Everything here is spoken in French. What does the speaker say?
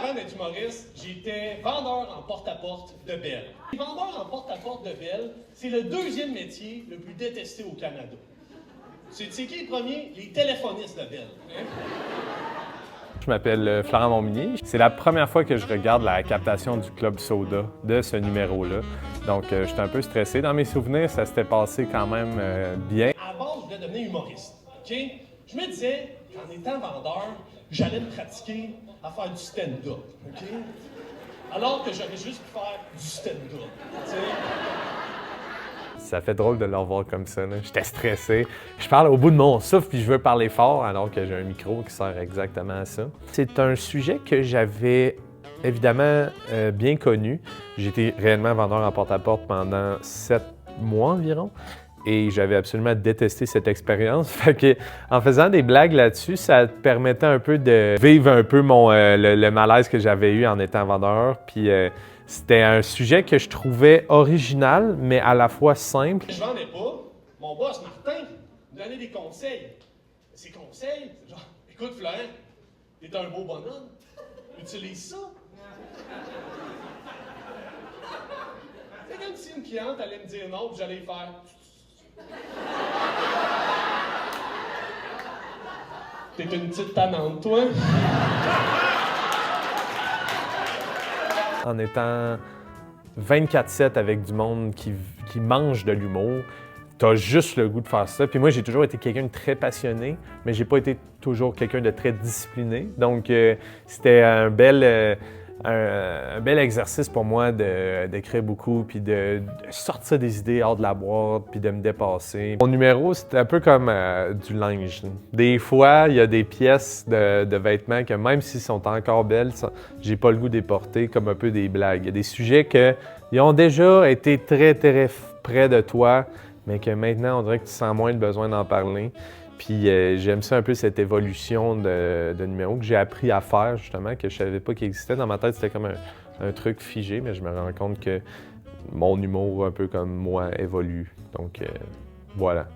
avant d'être humoriste, j'étais vendeur en porte-à-porte de Bell. Vendeur en porte-à-porte de Bell, c'est le deuxième métier le plus détesté au Canada. C'est qui le premier? Les téléphonistes de Bell. Hein? Je m'appelle Florent Montminier. C'est la première fois que je regarde la captation du Club Soda de ce numéro-là. Donc, j'étais un peu stressé. Dans mes souvenirs, ça s'était passé quand même bien. À la base, je voulais devenir humoriste. OK? Je me disais qu'en étant vendeur, j'allais me pratiquer à faire du stand-up. OK? Alors que j'aurais juste pu faire du stand-up. T'sais? Ça fait drôle de le revoir comme ça. J'étais stressé. Je parle au bout de mon souffle puis je veux parler fort alors que j'ai un micro qui sert exactement à ça. C'est un sujet que j'avais évidemment bien connu. J'étais réellement vendeur en porte-à-porte pendant 7 mois environ. Et j'avais absolument détesté cette expérience. Fait que, en faisant des blagues là-dessus, ça permettait un peu de vivre un peu le malaise que j'avais eu en étant vendeur. Puis c'était un sujet que je trouvais original, mais à la fois simple. Je vendais pas. Mon boss, Martin, me donnait des conseils. Ces conseils, c'est genre, écoute Florent, t'es un beau bonhomme. Utilise ça. C'est comme si une cliente allait me dire non, puis j'allais y faire. T'es une petite tannante, toi? En étant 24/7 avec du monde qui mange de l'humour, t'as juste le goût de faire ça. Puis moi, j'ai toujours été quelqu'un de très passionné, mais j'ai pas été toujours quelqu'un de très discipliné. Donc, c'était un bel exercice pour moi d'écrire beaucoup, puis de sortir des idées hors de la boîte, puis de me dépasser. Mon numéro, c'était un peu comme du linge. Des fois, il y a des pièces de vêtements que même s'ils sont encore belles, j'ai pas le goût de les porter, comme un peu des blagues. Il y a des sujets qui ont déjà été très, très près de toi, mais que maintenant, on dirait que tu sens moins le besoin d'en parler. Puis j'aime ça un peu cette évolution de numéro que j'ai appris à faire, justement, que je savais pas qu'il existait. Dans ma tête, c'était comme un truc figé, mais je me rends compte que mon humour, un peu comme moi, évolue. Donc voilà.